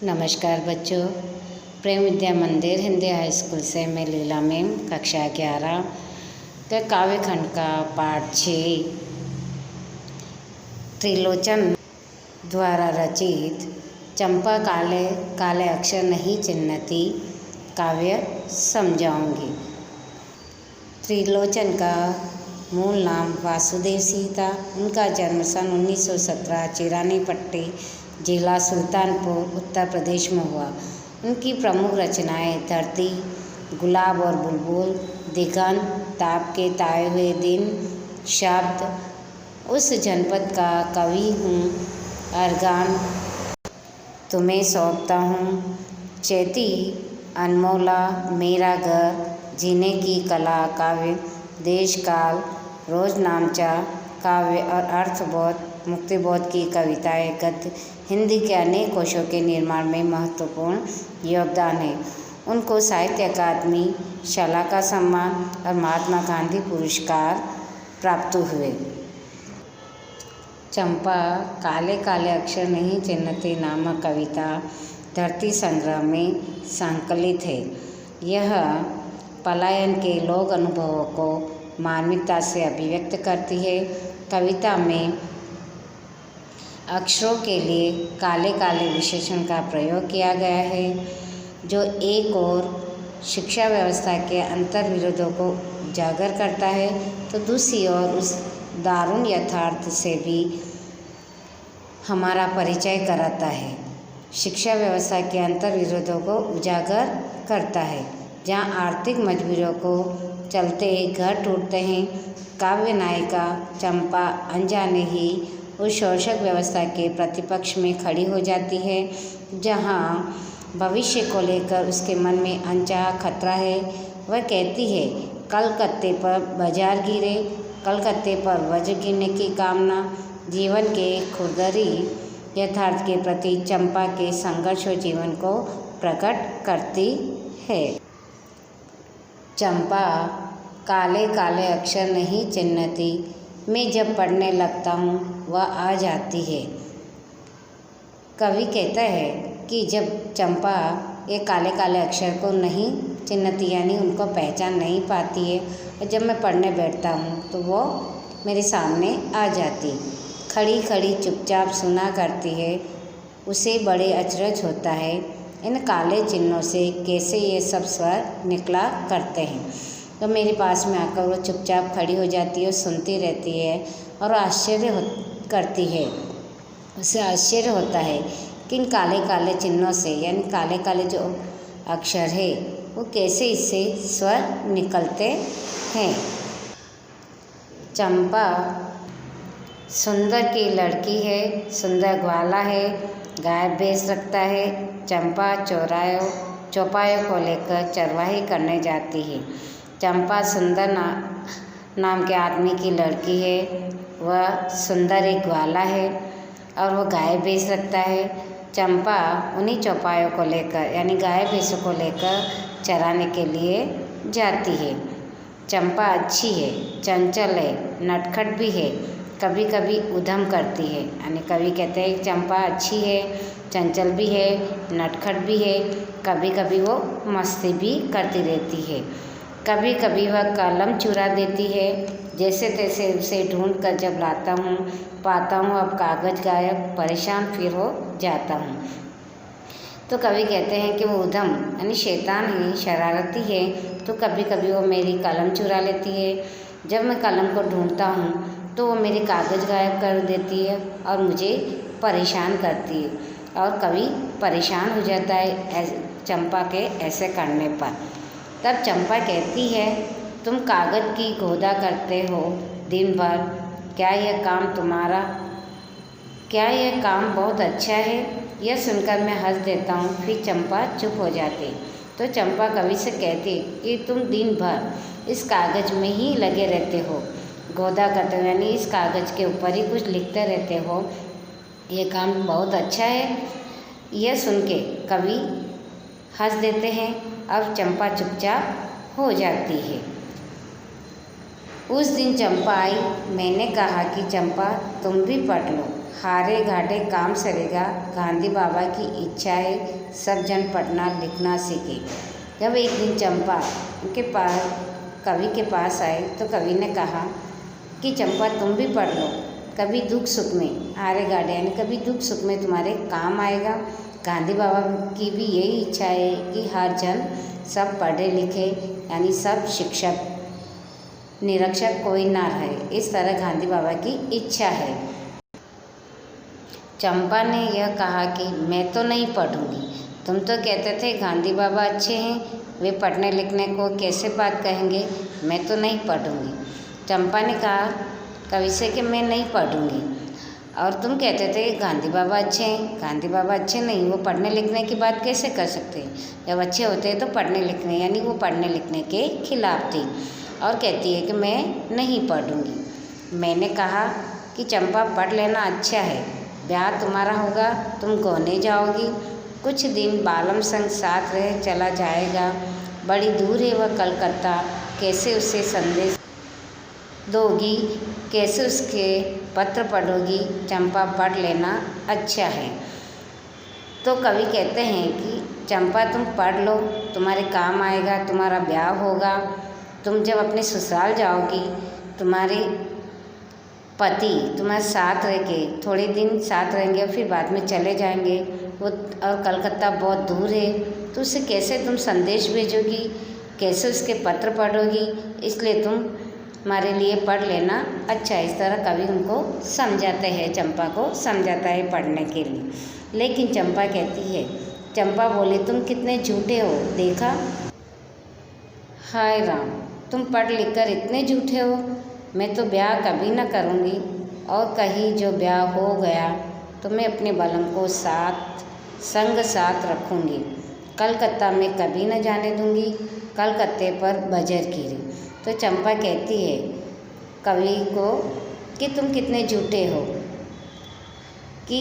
नमस्कार बच्चों। प्रेम विद्या मंदिर हिंदी हाई स्कूल से मैं लीला मैम कक्षा 11 के काव्य खंड का पाठ 6 त्रिलोचन द्वारा रचित चंपा काले काले अक्षर नहीं चिन्हती काव्य समझाऊंगी। त्रिलोचन का मूल नाम वासुदेव सिंह था। उनका जन्म सन 1917 चिरानीपट्टी जिला सुल्तानपुर उत्तर प्रदेश में हुआ। उनकी प्रमुख रचनाएं धरती, गुलाब और बुलबुल, दिगंत, ताप के ताए हुए दिन, शब्द, उस जनपद का कवि हूँ, अर्गान तुम्हें सौंपता हूँ, चैती, अनमोला, मेरा घर, जीने की कला काव्य, देश काल, रोजनामचा काव्य और अर्थबोध, मुक्तिबोध की कविताएं, गद्य, हिंदी के अनेक कोशों के निर्माण में महत्वपूर्ण योगदान है। उनको साहित्य अकादमी, शला का सम्मान और महात्मा गांधी पुरस्कार प्राप्त हुए। चंपा काले काले अक्षर नहीं चिन्हती नामक कविता धरती संग्रह में संकलित है। यह पलायन के लोक अनुभवों को मार्मिकता से अभिव्यक्त करती है। कविता में अक्षरों के लिए काले काले विशेषण का प्रयोग किया गया है, जो एक और शिक्षा व्यवस्था के अंतर विरोधों को उजागर करता है, तो दूसरी ओर उस दारुण यथार्थ से भी हमारा परिचय कराता है। शिक्षा व्यवस्था के अंतर विरोधों को उजागर करता है, जहाँ आर्थिक मजबूरियों को चलते घर टूटते हैं। काव्य नायिका चंपा अनजाने ही उस शोषक व्यवस्था के प्रतिपक्ष में खड़ी हो जाती है, जहाँ भविष्य को लेकर उसके मन में अनचाहा खतरा है। वह कहती है, कलकत्ते पर बाजार गिरे, कलकत्ते पर वज्र गिरने की कामना जीवन के खुरदरी यथार्थ के प्रति चंपा के संघर्ष और जीवन को प्रकट करती है। चंपा काले काले अक्षर नहीं चिन्हती, मैं जब पढ़ने लगता हूँ वह आ जाती है। कवि कहता है कि जब चंपा ये काले काले अक्षर को नहीं चिन्हती, यानी उनको पहचान नहीं पाती है, और जब मैं पढ़ने बैठता हूँ तो वो मेरे सामने आ जाती, खड़ी खड़ी चुपचाप सुना करती है। उसे बड़े अचरज होता है, इन काले चिन्हों से कैसे ये सब स्वर निकला करते हैं। तो मेरे पास में आकर वो चुपचाप खड़ी हो जाती है, सुनती रहती है और आश्चर्य करती है। उसे आश्चर्य होता है कि इन काले काले चिन्हों से, यानी काले काले जो अक्षर है, वो कैसे इससे स्वर निकलते हैं। चंपा सुंदर की लड़की है, सुंदर ग्वाला है, गाय भैंस रखता है। चंपा चौपायों को लेकर चरवाही करने जाती है। चंपा सुंदर नाम के आदमी की लड़की है। वह सुंदर एक ग्वाला है और वह गाय भैंस रखता है। चंपा उन्हीं चौपायों को लेकर, यानी गाय भैंसों को लेकर चराने के लिए जाती है। चंपा अच्छी है, चंचल है, नटखट भी है, कभी कभी उधम करती है। यानी कवि कहते हैं चंपा अच्छी है, चंचल भी है, नटखट भी है, कभी कभी वो मस्ती भी करती रहती है। कभी कभी वह कलम चुरा देती है। जैसे तैसे उसे ढूंढ कर जब लाता हूँ, पाता हूँ अब कागज़ गायब, परेशान फिर हो जाता हूँ। तो कवि कहते हैं कि वो उधम यानी शैतान है, शरारती है, तो कभी कभी वो मेरी कलम चुरा लेती है। जब मैं कलम को ढूंढता हूँ तो वो मेरे कागज़ गायब कर देती है और मुझे परेशान करती है। और कवि परेशान हो जाता है चंपा के ऐसे करने पर। तब चंपा कहती है, तुम कागज़ की गोदा करते हो दिन भर, क्या यह काम बहुत अच्छा है? यह सुनकर मैं हंस देता हूँ, फिर चंपा चुप हो जाती। तो चंपा कवि से कहती कि तुम दिन भर इस कागज़ में ही लगे रहते हो, गोदा करते हो, यानी इस कागज़ के ऊपर ही कुछ लिखते रहते हो, ये काम बहुत अच्छा है। यह सुन के कवि हंस देते हैं। अब चंपा चुपचाप हो जाती है। उस दिन चंपा आई, मैंने कहा कि चंपा तुम भी पढ़ लो। हारे घाटे काम सरेगा, गांधी बाबा की इच्छा है सब जन पढ़ना लिखना सीखे। जब एक दिन चंपा उनके पास कवि के पास आए तो कवि ने कहा कि चंपा तुम भी पढ़ लो, कभी दुख सुख में हारे घाटे यानी कभी दुख सुख में तुम्हारे काम आएगा। गांधी बाबा की भी यही इच्छा है कि हर जन सब पढ़े लिखे यानी सब शिक्षक निरक्षर कोई ना रहे, इस तरह गांधी बाबा की इच्छा है। चंपा ने यह कहा कि मैं तो नहीं पढ़ूंगी, तुम तो कहते थे गांधी बाबा अच्छे हैं, वे पढ़ने लिखने को कैसे बात कहेंगे, मैं तो नहीं पढ़ूंगी। चंपा ने कहा कवि से कि मैं नहीं पढ़ूंगी, और तुम कहते थे गांधी बाबा अच्छे हैं, गांधी बाबा अच्छे नहीं, वो पढ़ने लिखने की बात कैसे कर सकते हैं, जब अच्छे होते हैं तो पढ़ने लिखने यानी वो पढ़ने लिखने के खिलाफ थी और कहती है कि मैं नहीं पढ़ूंगी। मैंने कहा कि चंपा पढ़ लेना अच्छा है, ब्याह तुम्हारा होगा, तुम गौने जाओगी, कुछ दिन बालम संग साथ रह चला जाएगा, बड़ी दूर है वह कलकत्ता, कैसे उसे संदेश दोगी, कैसे उसके पत्र पढ़ोगी, चंपा पढ़ लेना अच्छा है। तो कवि कहते हैं कि चंपा तुम पढ़ लो, तुम्हारे काम आएगा, तुम्हारा ब्याह होगा, तुम जब अपने ससुराल जाओगी तुम्हारे पति तुम्हारे साथ रह के थोड़े दिन साथ रहेंगे और फिर बाद में चले जाएंगे, वो और कलकत्ता बहुत दूर है, तो उसे कैसे तुम संदेश भेजोगी, कैसे उसके पत्र पढ़ोगी, इसलिए तुम हमारे लिए पढ़ लेना अच्छा है। इस तरह कवि उनको समझाते हैं, चंपा को समझाता है पढ़ने के लिए। लेकिन चंपा कहती है, चंपा बोले तुम कितने झूठे हो, देखा, हाय राम, तुम पढ़ लिख कर इतने झूठे हो, मैं तो ब्याह कभी न करूँगी, और कहीं जो ब्याह हो गया तो मैं अपने बालम को संग साथ रखूँगी, कलकत्ता में कभी न जाने दूँगी, कलकत्ते पर बजर गिरी। तो चंपा कहती है कवि को कि तुम कितने झूठे हो, कि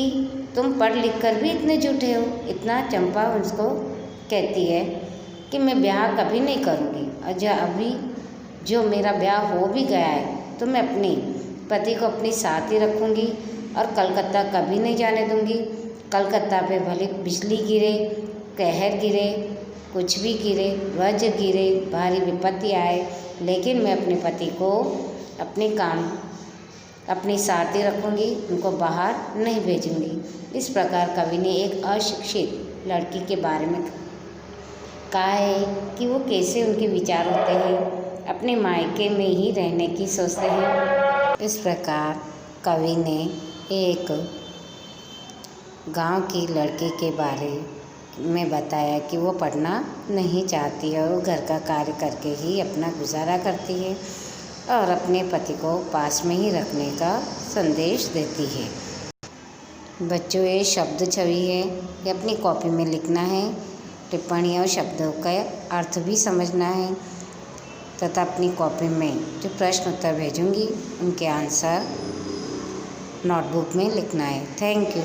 तुम पढ़ लिख कर भी इतने झूठे हो। इतना चंपा उसको कहती है कि मैं ब्याह कभी नहीं करूँगी, और जो मेरा ब्याह हो भी गया है तो मैं अपने पति को अपने साथ ही रखूँगी और कलकत्ता कभी नहीं जाने दूँगी। कलकत्ता पे भले बिजली गिरे, कहर गिरे, कुछ भी गिरे, वज्र गिरे, भारी विपत्ति आए, लेकिन मैं अपने पति को अपने साथ ही रखूँगी, उनको बाहर नहीं भेजूँगी। इस प्रकार कवि ने एक अशिक्षित लड़की के बारे में कहा है कि वो कैसे उनके विचार होते हैं, अपने मायके में ही रहने की सोचते हैं। इस प्रकार कवि ने एक गांव की लड़की के बारे में बताया कि वो पढ़ना नहीं चाहती है और घर का कार्य करके ही अपना गुजारा करती है और अपने पति को पास में ही रखने का संदेश देती है। बच्चों, ये शब्द छवि है, ये अपनी कॉपी में लिखना है, टिप्पणी और शब्दों का अर्थ भी समझना है तथा अपनी कॉपी में जो प्रश्न उत्तर भेजूंगी उनके आंसर नोटबुक में लिखना है। Thank you.